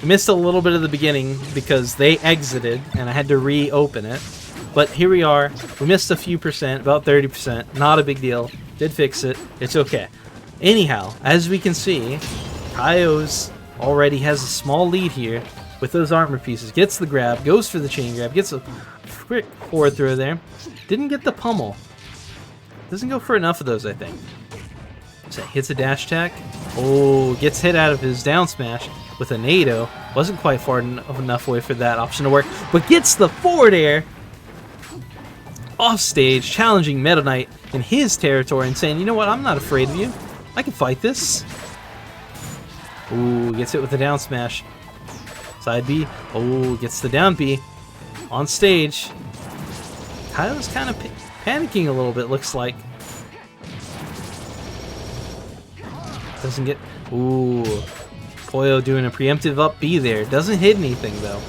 Missed a little bit of the beginning because they exited and I had to reopen it. But here we are. We missed a few percent, about 30%. Not a big deal. Did fix it. It's okay. Anyhow, as we can see, Kyoz already has a small lead here with those armor pieces. Gets the grab, goes for the chain grab, gets a quick forward throw there. Didn't get the pummel. Doesn't go for enough of those, I think. So hits a dash attack. Oh, gets hit out of his down smash with a NATO. Wasn't quite far enough away for that option to work, but gets the forward air off stage, challenging Meta Knight in his territory and saying, you know what, I'm not afraid of you. I can fight this. Ooh, gets hit with the down smash. Side B. Oh, gets the down B. On stage. Kyle's kind of panicking a little bit, looks like. Doesn't get... Ooh. Poyo doing a preemptive up B there. Doesn't hit anything, though.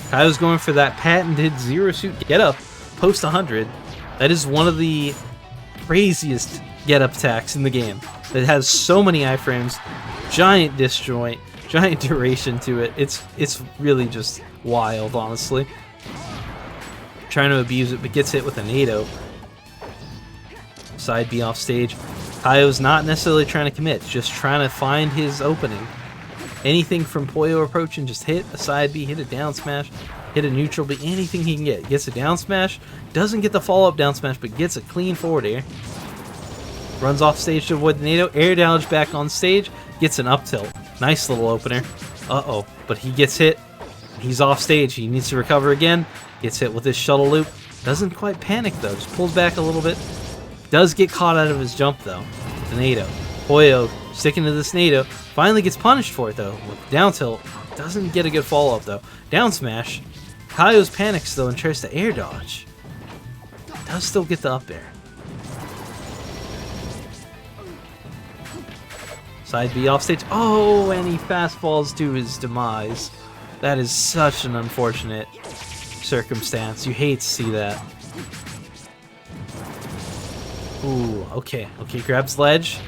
Kyle's going for that patented zero suit get up post 100. That is one of the craziest get up attacks in the game. It has so many iframes, giant disjoint, giant duration to it. It's really just wild, honestly. Trying to abuse it, but gets hit with a NATO. Side B off stage. Kyo's not necessarily trying to commit, just trying to find his opening. Anything from Poyo approaching, just hit a side B, hit a down smash, hit a neutral B, anything he can get. Gets a down smash, doesn't get the follow-up down smash, but gets a clean forward air. Runs off stage to avoid the NATO, air dodge back on stage, gets an up tilt. Nice little opener. Uh-oh, but he gets hit. He's off stage, he needs to recover again. Gets hit with his shuttle loop. Doesn't quite panic though, just pulls back a little bit. Does get caught out of his jump though. The NATO. Poyo sticking to this NATO. Finally gets punished for it though with down tilt. Doesn't get a good follow up though. Down smash. Kyo's panics though and tries to air dodge. Does still get the up air. Side B off stage. Oh, and he fast falls to his demise. That is such an unfortunate circumstance. You hate to see that. Ooh, okay. Okay, grabs ledge.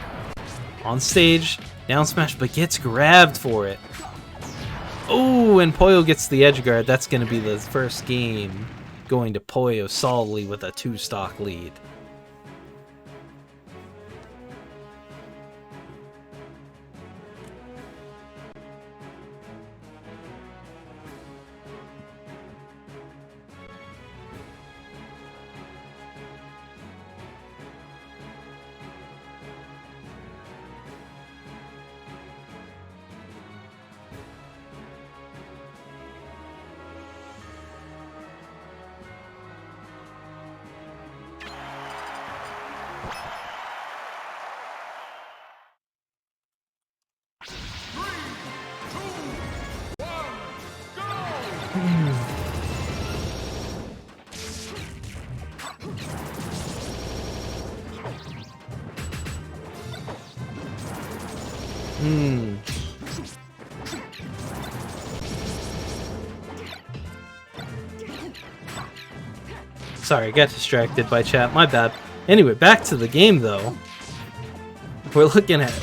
On stage. Down smash, but gets grabbed for it. Ooh, and Poyo gets the edge guard. That's going to be the first game going to Poyo solidly with a 2-stock lead. Sorry, I got distracted by chat. My bad. Anyway, back to the game, though. We're looking at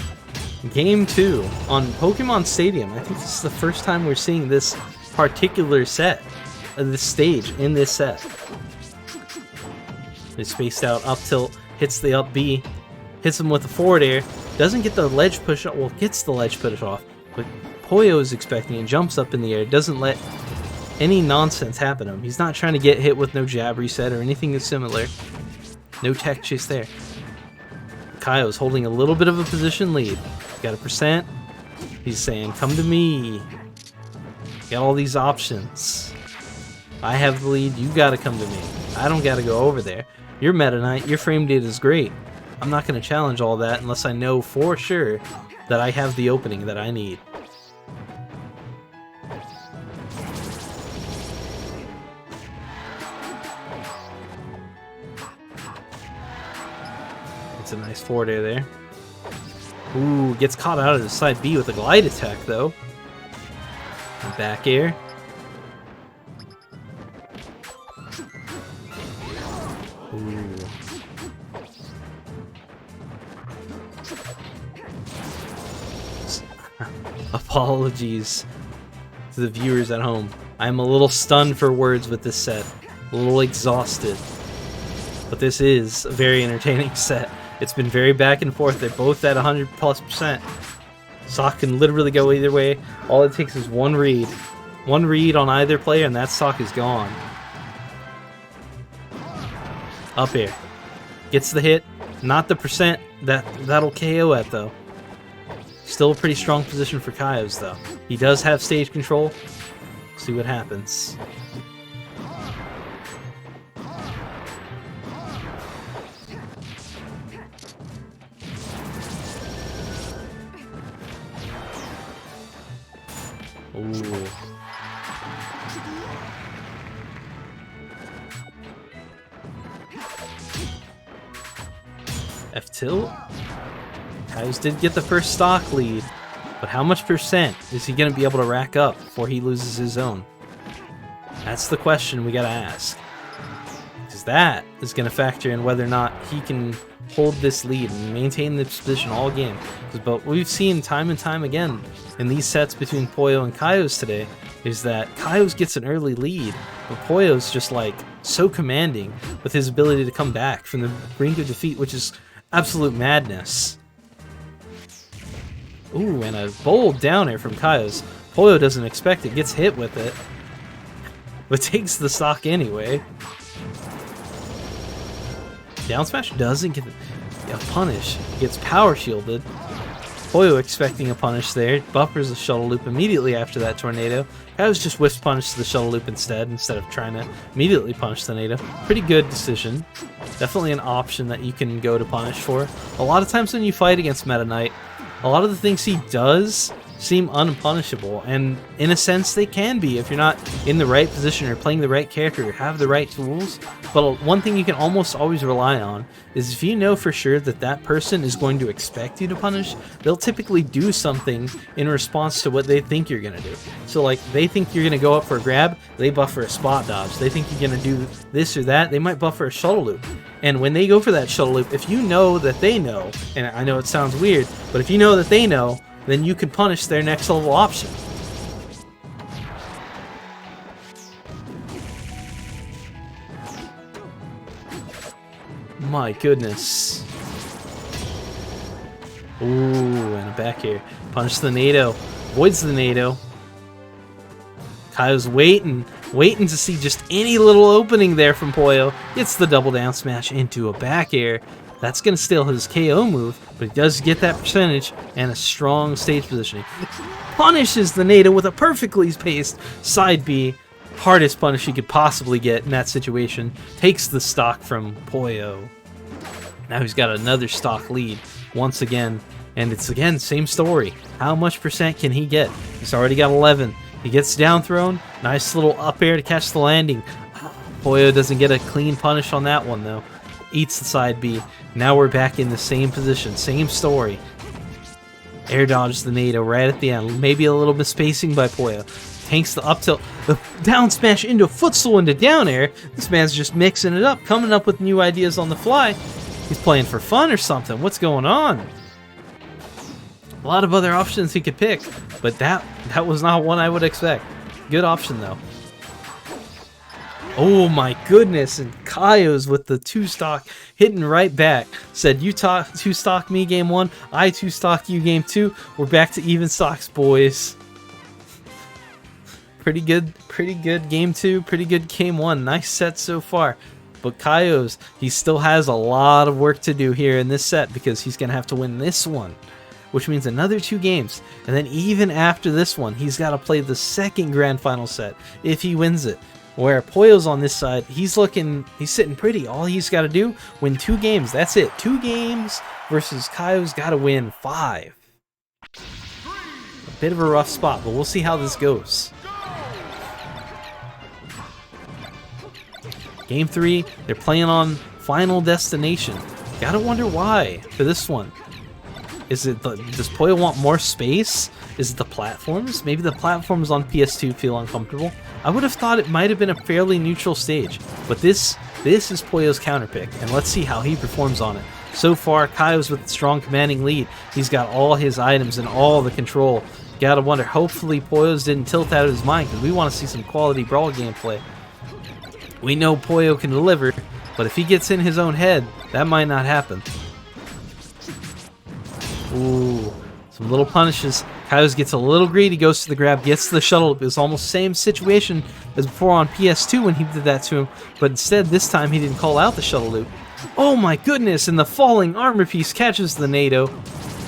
Game 2 on Pokemon Stadium. I think this is the first time we're seeing this particular set, this stage in this set. It's spaced out up tilt, hits the up B, hits him with a forward air, doesn't get the ledge push off, well, gets the ledge push off, but Poyo is expecting it, jumps up in the air, doesn't let any nonsense happen to him. He's not trying to get hit with no jab reset or anything similar. No tech chase there. Kyo's holding a little bit of a position lead. Got a percent. He's saying, come to me. Got all these options. I have the lead, you gotta come to me. I don't gotta go over there. Your Meta Knight, your frame data is great. I'm not gonna challenge all that unless I know for sure that I have the opening that I need. It's a nice forward air there. Ooh, gets caught out of the side B with a glide attack though. And back air. Ooh. Up Apologies to the viewers at home. I'm a little stunned for words with this set. A little exhausted. But this is a very entertaining set. It's been very back and forth. They're both at 100+%. Stock can literally go either way. All it takes is one read. One read on either player and that stock is gone. Up air. Gets the hit. Not the percent that'll KO at though. Still a pretty strong position for Kyoz though. He does have stage control. See what happens. Ooh. F-tilt? Kyoz did get the first stock lead, but how much percent is he going to be able to rack up before he loses his own? That's the question we got to ask. Because that is going to factor in whether or not he can hold this lead and maintain this position all game. But we've seen time and time again in these sets between Poyo and Kyoz today is that Kyoz gets an early lead, but Poyo's just like so commanding with his ability to come back from the brink of defeat, which is absolute madness. Ooh, and a bold down air from Kyoz. Poyo doesn't expect it, gets hit with it, but takes the stock anyway. Down smash doesn't get a punish, gets power shielded. Poyo expecting a punish there, buffers the shuttle loop immediately after that tornado. Kyoz just whiffs punish to the shuttle loop instead of trying to immediately punish the tornado. Pretty good decision. Definitely an option that you can go to punish for. A lot of times when you fight against Meta Knight, a lot of the things he does seem unpunishable, and in a sense they can be if you're not in the right position or playing the right character or have the right tools. But one thing you can almost always rely on is if you know for sure that that person is going to expect you to punish, they'll typically do something in response to what they think you're gonna do. So like they think you're gonna go up for a grab, they buff for a spot dodge. They think you're gonna do this or that, they might buff for a shuttle loop. And when they go for that shuttle loop, if you know that they know, and I know it sounds weird, but if you know that they know, then you can punish their next level option. My goodness. Ooh, and a back air. Punish the NATO. Avoids the NATO. Kyo's waiting to see just any little opening there from Poyo. Gets the double down smash into a back air. That's going to steal his KO move, but he does get that percentage and a strong stage positioning. Punishes the NATO with a perfectly paced side B. Hardest punish he could possibly get in that situation. Takes the stock from Poyo. Now he's got another stock lead once again. And it's again, same story. How much percent can he get? He's already got 11. He gets down thrown. Nice little up air to catch the landing. Poyo doesn't get a clean punish on that one though. Eats the side B. Now we're back in the same position, same story. Air dodges the NATO right at the end. Maybe a little bit spacing by Poyo. Tanks the up tilt, the down smash into a footstool into down air. This man's just mixing it up, coming up with new ideas on the fly. He's playing for fun or something. What's going on? A lot of other options he could pick, but that was not one I would expect. Good option though. Oh my goodness, and Kyoz with the 2-stock hitting right back. Said, you 2-stock me game 1, I 2-stock you game 2. We're back to even stocks, boys. Pretty good game 2, pretty good game 1. Nice set so far. But Kyoz, he still has a lot of work to do here in this set because he's going to have to win this one, which means another 2 games. And then even after this one, he's got to play the second grand final set if he wins it. Where Poyo's on this side, he's sitting pretty. All he's got to do, win 2 games. That's it. 2 games versus Kyo's got to win 5. A bit of a rough spot, but we'll see how this goes. Game 3, they're playing on Final Destination. Gotta wonder why for this one. Does Poyo want more space? Is it the platforms? Maybe the platforms on PS2 feel uncomfortable. I would have thought it might have been a fairly neutral stage, but this is Poyo's counterpick, and let's see how he performs on it. So far, Kyo's with a strong commanding lead. He's got all his items and all the control. Gotta wonder, hopefully Poyo's didn't tilt out of his mind, because we want to see some quality brawl gameplay. We know Poyo can deliver, but if he gets in his own head, that might not happen. Ooh, some little punishes. Kyoz gets a little greedy, goes to the grab, gets the shuttle. It was almost the same situation as before on PS2 when he did that to him, but instead this time he didn't call out the shuttle loop. Oh my goodness, and the falling armor piece catches the NATO.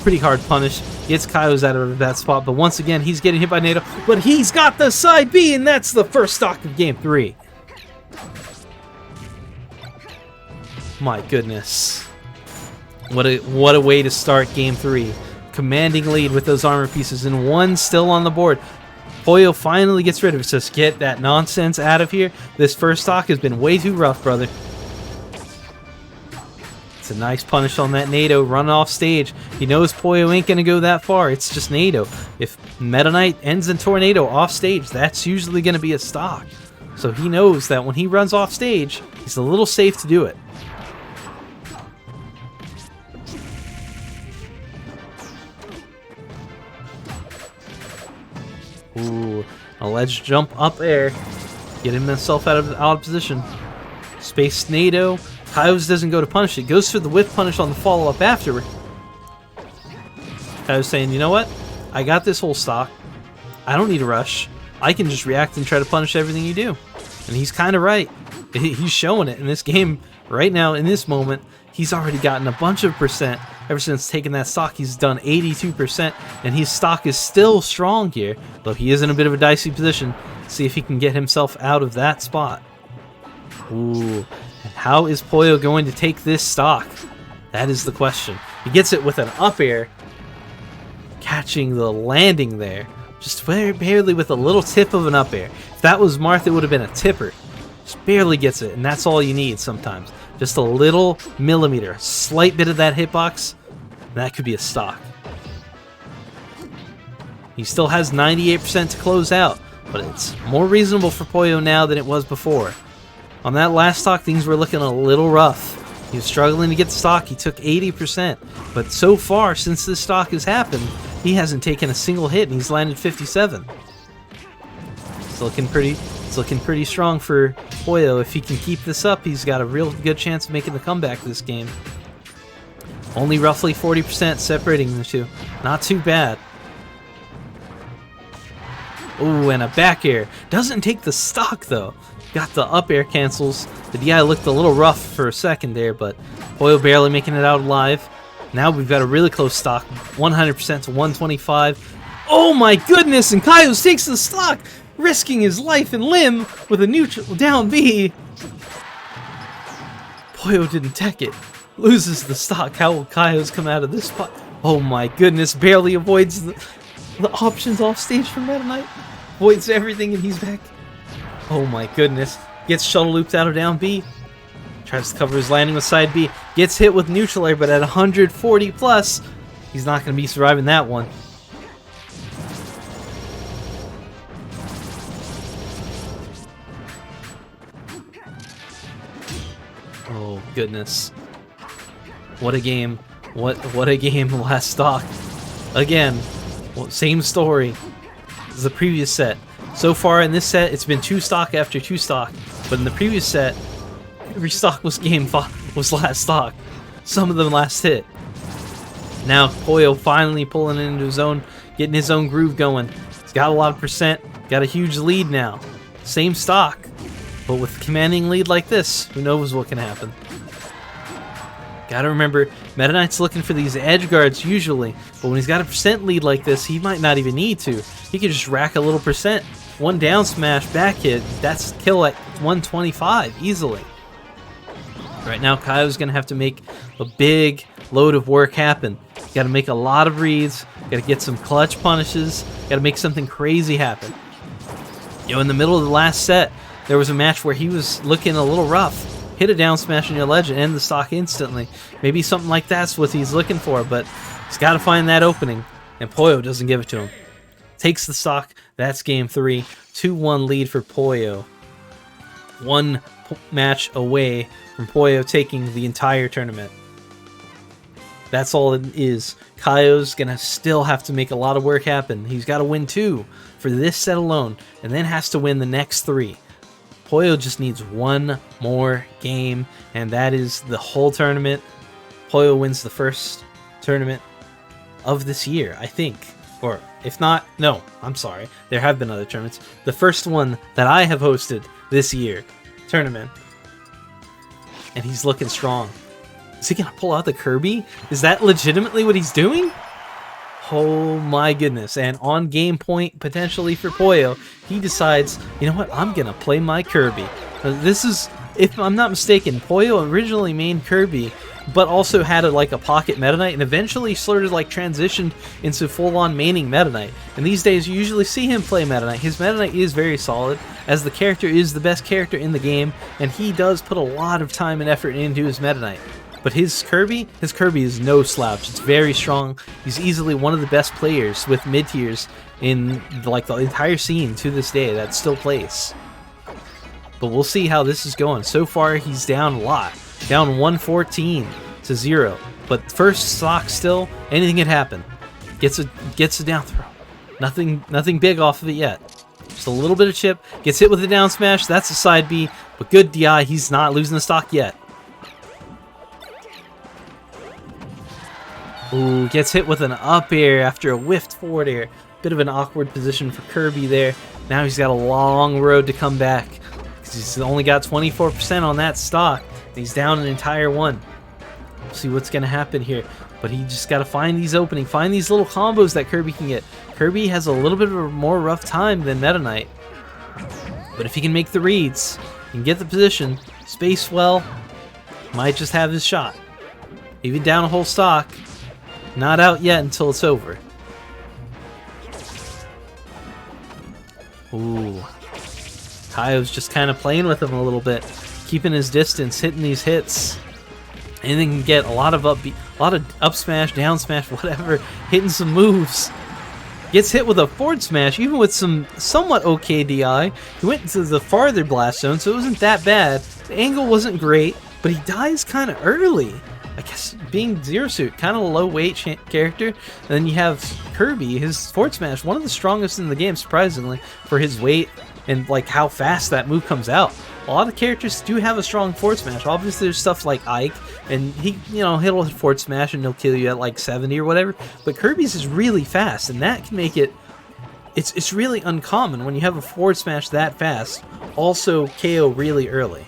Pretty hard punish. Gets Kyoz out of that spot, but once again he's getting hit by NATO, but he's got the side B, and that's the first stock of game 3. My goodness. What a way to start game 3. Commanding lead with those armor pieces, and one still on the board. Poyo finally gets rid of it. Just get that nonsense out of here. This first stock has been way too rough, brother. It's a nice punish on that NATO, run off stage. He knows Poyo ain't gonna go that far. It's just NATO. If Meta Knight ends in Tornado off stage, that's usually gonna be a stock. So he knows that when he runs off stage, he's a little safe to do it. Ooh, a ledge jump up air. Get himself out of position. Space NATO. Kyoz doesn't go to punish it. Goes for the whip punish on the follow-up afterward. Kyoz saying, you know what? I got this whole stock. I don't need to rush. I can just react and try to punish everything you do. And he's kind of right. He's showing it in this game right now, in this moment. He's already gotten a bunch of percent. Ever since taking that stock, he's done 82%, and his stock is still strong here, though he is in a bit of a dicey position. See if he can get himself out of that spot. Ooh, and how is Poyo going to take this stock? That is the question. He gets it with an up air, catching the landing there, just very barely with a little tip of an up air. If that was Marth, it would have been a tipper. Just barely gets it, and that's all you need sometimes. Just a little millimeter, a slight bit of that hitbox, that could be a stock. He still has 98% to close out, but it's more reasonable for Poyo now than it was before. On that last stock, things were looking a little rough. He was struggling to get the stock. He took 80%, but so far, since this stock has happened, he hasn't taken a single hit, and he's landed 57. It's looking pretty strong for Poyo. If he can keep this up, he's got a real good chance of making the comeback this game. Only roughly 40% separating the two. Not too bad. Ooh, and a back air. Doesn't take the stock, though. Got the up air cancels. The DI looked a little rough for a second there, but Poyo barely making it out alive. Now we've got a really close stock. 100% to 125. Oh my goodness, and Kyoz takes the stock, risking his life and limb with a neutral down B. Poyo didn't tech it. Loses the stock. How will Kyoz come out of this spot? Oh my goodness, barely avoids the options off stage from Meta Knight. Avoids everything and he's back. Oh my goodness. Gets shuttle looped out of down B. Tries to cover his landing with side B. Gets hit with neutral air, but at 140 plus, he's not going to be surviving that one. Oh goodness. What a game. What a game last stock. Again, same story as the previous set. So far in this set, it's been 2 stock after 2 stock. But in the previous set, every stock was was last stock. Some of them last hit. Now Poyo finally pulling it into his own, getting his own groove going. He's got a lot of percent, got a huge lead now. Same stock, but with a commanding lead like this, who knows what can happen. Gotta remember, Meta Knight's looking for these edge guards usually, but when he's got a percent lead like this, he might not even need to. He could just rack a little percent. One down smash, back hit, that's kill at 125 easily. Right now, Kyo's gonna have to make a big load of work happen. Gotta make a lot of reads, gotta get some clutch punishes, gotta make something crazy happen. You know, in the middle of the last set, there was a match where he was looking a little rough. Hit a down smash on your ledge and end the stock instantly. Maybe something like that's what he's looking for, but he's got to find that opening, and Poyo doesn't give it to him. Takes the stock. That's game 3. 2-1 lead for Poyo. One match away from Poyo taking the entire tournament. That's all it is. Kyo's gonna still have to make a lot of work happen. He's got to win 2 for this set alone, and then has to win the next 3. Poyo just needs one more game, and that is the whole tournament. Poyo wins the first tournament of this year, I think. Or if not, no, I'm sorry. There have been other tournaments. The first one that I have hosted this year, tournament. And he's looking strong. Is he gonna pull out the Kirby? Is that legitimately what he's doing? Oh my goodness. And on game point, potentially for Poyo, he decides, you know what, I'm gonna play my Kirby. This is, if I'm not mistaken, Poyo originally mained Kirby, but also had like a pocket Meta Knight, and eventually sort of like transitioned into full-on maining Meta Knight. And these days you usually see him play Meta Knight. His Meta Knight is very solid, as the character is the best character in the game, and he does put a lot of time and effort into his Meta Knight. But his Kirby is no slouch. It's very strong. He's easily one of the best players with mid-tiers in like the entire scene to this day that still plays. But we'll see how this is going. So far, he's down a lot. Down 114 to 0. But first stock still, anything can happen. Gets a down throw. Nothing big off of it yet. Just a little bit of chip. Gets hit with a down smash. That's a side B. But good DI. He's not losing the stock yet. Ooh, gets hit with an up air after a whiffed forward air. Bit of an awkward position for Kirby there. Now he's got a long road to come back. He's only got 24% on that stock. He's down an entire 1. We'll see what's going to happen here. But he just got to find these openings, find these little combos that Kirby can get. Kirby has a little bit of a more rough time than Meta Knight. But if he can make the reads, he can get the position, space well, might just have his shot. Even down a whole stock. Not out yet until it's over. Ooh. Kyo's just kind of playing with him a little bit. Keeping his distance, hitting these hits. And then can get a lot of up smash, down smash, whatever. Hitting some moves. Gets hit with a forward smash, even with some somewhat okay DI. He went into the farther blast zone, so it wasn't that bad. The angle wasn't great, but he dies kind of early. I guess being Zero Suit, kind of a low weight character. And then you have Kirby, his forward smash, one of the strongest in the game, surprisingly, for his weight and like how fast that move comes out. A lot of characters do have a strong forward smash. Obviously, there's stuff like Ike, and he'll forward smash and he'll kill you at like 70 or whatever. But Kirby's is really fast, and that can make it. It's really uncommon when you have a forward smash that fast. Also, KO really early.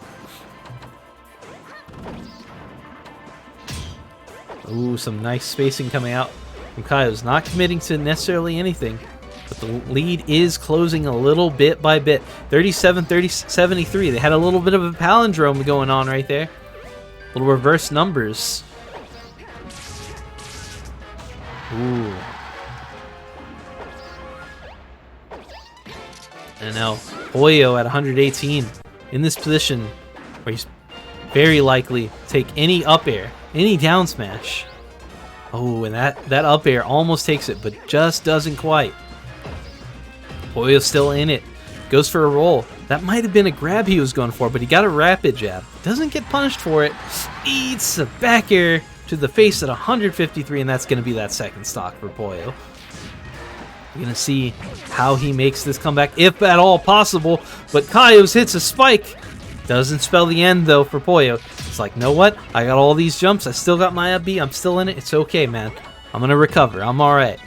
Ooh, some nice spacing coming out from Kyo's. Not committing to necessarily anything, but the lead is closing a little bit by bit. 37-73. They had a little bit of a palindrome going on right there. Little reverse numbers. Ooh. And now Poyo at 118 in this position where he's very likely to take any up air, any down smash. Oh, and that up air almost takes it, but just doesn't quite. Poyo's still in it. Goes for a roll. That might have been a grab he was going for, but he got a rapid jab. Doesn't get punished for it. Eats a back air to the face at 153, and that's going to be that second stock for Poyo. We're going to see how he makes this comeback, if at all possible. But Kyoz hits a spike. Doesn't spell the end, though, for Poyo. It's like, know what? I got all these jumps. I still got my up B. I'm still in it. It's okay, man. I'm going to recover. I'm all right.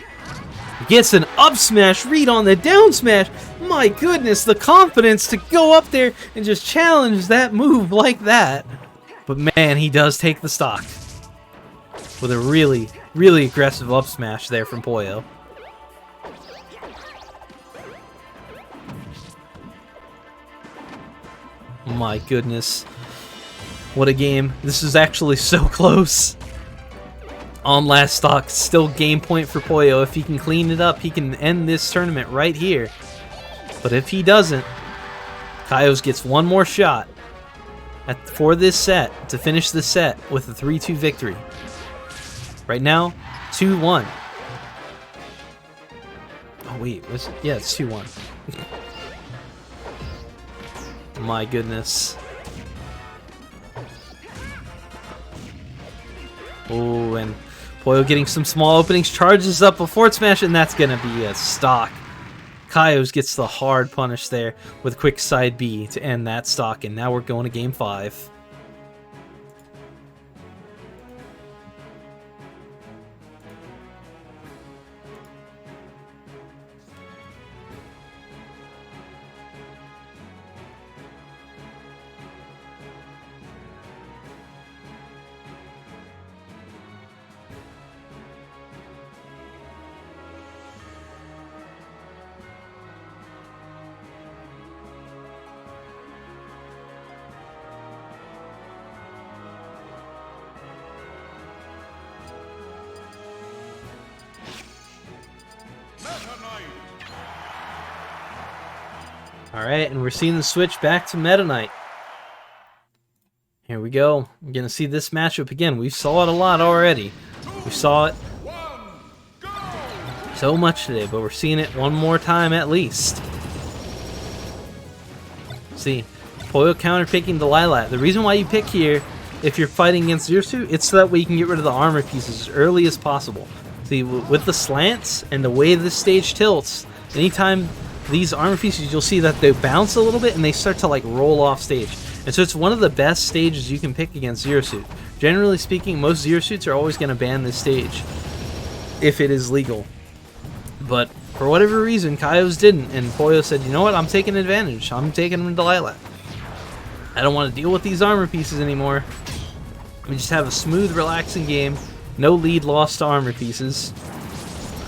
Gets an up smash read on the down smash. My goodness, the confidence to go up there and just challenge that move like that. But man, he does take the stock. With a really, really aggressive up smash there from Poyo. My goodness. What a game. This is actually so close. On last stock, still game point for Poyo. If he can clean it up, he can end this tournament right here. But if he doesn't, Kyoz gets one more shot for this set to finish the set with a 3-2 victory. Right now, 2-1. Oh wait, yeah, it's 2-1. My goodness. Oh, and Poyo getting some small openings, charges up a forward smash, and that's going to be a stock. Kyoz gets the hard punish there with quick side B to end that stock, and now we're going to game 5. Alright, and we're seeing the switch back to Meta Knight. Here we go. We're going to see this matchup again. We saw it a lot already. We saw it so much today, but we're seeing it one more time at least. See, Poyo counterpicking the Lilat. The reason why you pick here, if you're fighting against Zero Suit, it's so that way you can get rid of the armor pieces as early as possible. See, with the slants and the way this stage tilts, anytime these armor pieces, you'll see that they bounce a little bit and they start to like roll off stage. And so it's one of the best stages you can pick against Zero Suit. Generally speaking, most Zero Suits are always going to ban this stage if it is legal. But for whatever reason, Kyoz didn't, and Poyo said, you know what, I'm taking advantage. I'm taking him to Lilat. I don't want to deal with these armor pieces anymore. We just have a smooth, relaxing game. No lead lost to armor pieces.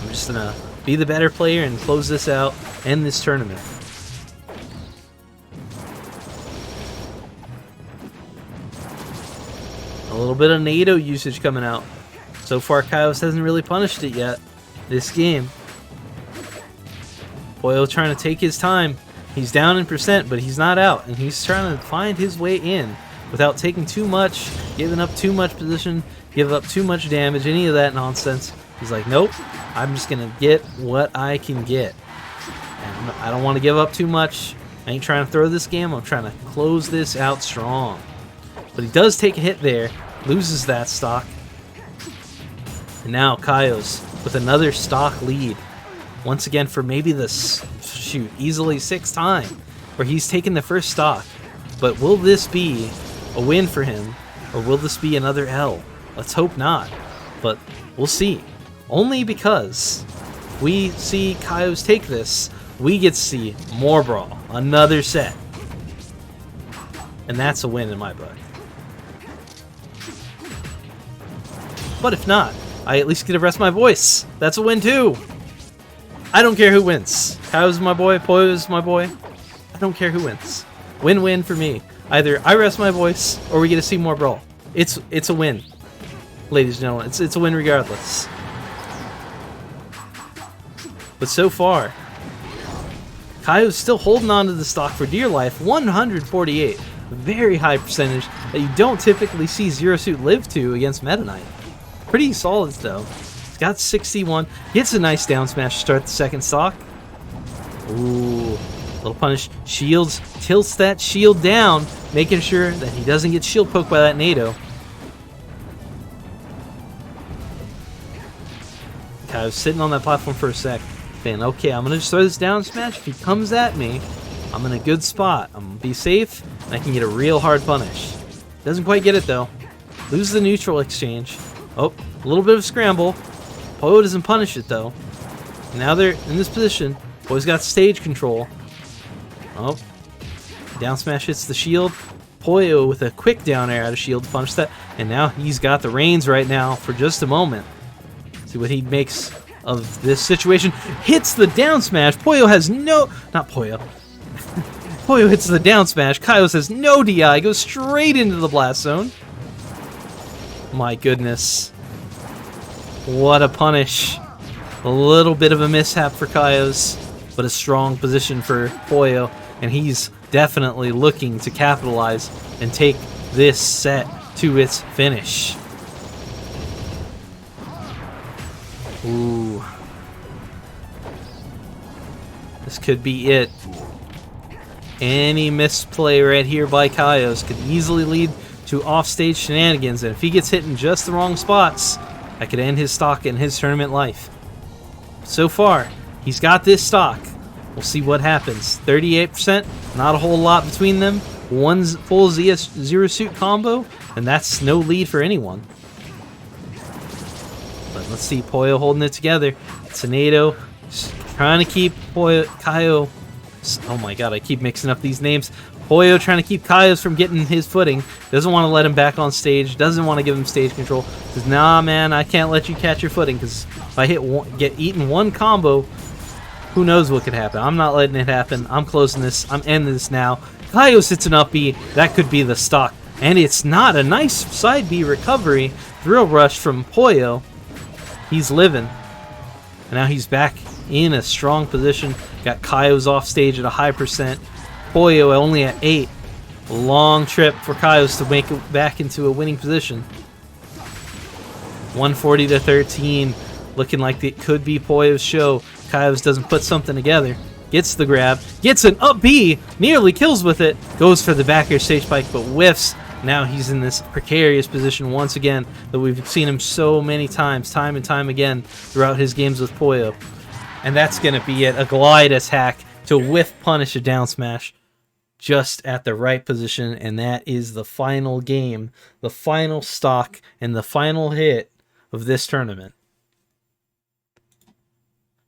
I'm just going to be the better player and close this out, end this tournament. A little bit of NATO usage coming out. So far, Kyoz hasn't really punished it yet this game. Poyo trying to take his time. He's down in percent, but he's not out, and he's trying to find his way in without taking too much, giving up too much position, giving up too much damage, any of that nonsense. He's like, nope, I'm just going to get what I can get. And I don't want to give up too much. I ain't trying to throw this game. I'm trying to close this out strong. But he does take a hit there, loses that stock. And now Kyoz with another stock lead. Once again for maybe this, shoot, easily 6th time where he's taken the first stock. But will this be a win for him, or will this be another L? Let's hope not, but we'll see. Only because we see Kyoz take this, we get to see more Brawl, another set. And that's a win in my book. But if not, I at least get to rest my voice. That's a win too. I don't care who wins. Kyoz is my boy, Poyo is my boy. I don't care who wins. Win-win for me. Either I rest my voice, or we get to see more Brawl. It's a win, ladies and gentlemen. It's a win regardless. But so far, Kyoz still holding on to the stock for dear life. 148, very high percentage that you don't typically see Zero Suit live to against Meta Knight. Pretty solid though. He's got 61. Gets a nice down smash to start the second stock. Ooh, little punish. Shields, tilts that shield down, making sure that he doesn't get shield poked by that NATO. Kyoz sitting on that platform for a sec. Saying, okay, I'm going to just throw this down smash. If he comes at me, I'm in a good spot. I'm going to be safe, and I can get a real hard punish. Doesn't quite get it, though. Lose the neutral exchange. Oh, a little bit of scramble. Poyo doesn't punish it, though. Now they're in this position. Poyo's got stage control. Oh, down smash hits the shield. Poyo with a quick down air out of shield to punish that. And now he's got the reins right now for just a moment. See what he makes of this situation. Hits the down smash. Poyo has no... Not Poyo. Poyo hits the down smash. Kyoz has no DI. Goes straight into the blast zone. My goodness. What a punish. A little bit of a mishap for Kyoz, but a strong position for Poyo. And he's definitely looking to capitalize and take this set to its finish. Ooh. This could be it. Any misplay right here by Kyoz could easily lead to offstage shenanigans, and if he gets hit in just the wrong spots, that could end his stock and his tournament life. So far, he's got this stock. We'll see what happens. 38%, not a whole lot between them. One full ZS Zero Suit combo, and that's no lead for anyone. But let's see, Poyo holding it together. Tornado trying to keep Kyo. Oh my god, I keep mixing up these names. Poyo trying to keep Kyoz from getting his footing. Doesn't want to let him back on stage. Doesn't want to give him stage control. Says, nah, man, I can't let you catch your footing because if I get eaten one combo, who knows what could happen. I'm not letting it happen. I'm closing this. I'm ending this now. Kyoz hits an up B. That could be the stock. And it's not. A nice side B recovery. Thrill rush from Poyo. He's living. And now he's back in a strong position. Got Kyoz off stage at a high percent. Poyo only at 8. A long trip for Kyoz to make it back into a winning position. 140 to 13. Looking like it could be Poyo's show. Kyoz doesn't put something together. Gets the grab. Gets an up B. Nearly kills with it. Goes for the back air stage spike, but whiffs. Now he's in this precarious position once again that we've seen him so many times, time and time again, throughout his games with Poyo. And that's going to be it. A glide attack to whiff punish a down smash just at the right position. And that is the final game, the final stock, and the final hit of this tournament.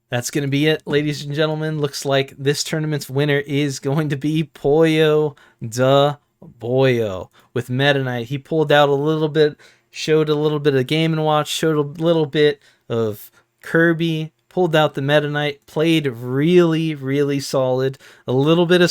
That's going to be it, ladies and gentlemen. Looks like this tournament's winner is going to be Poyo da Boyo with Meta Knight. He pulled out a little bit, showed a little bit of Game & Watch, showed a little bit of Kirby, pulled out the Meta Knight, played really, really solid. A little bit of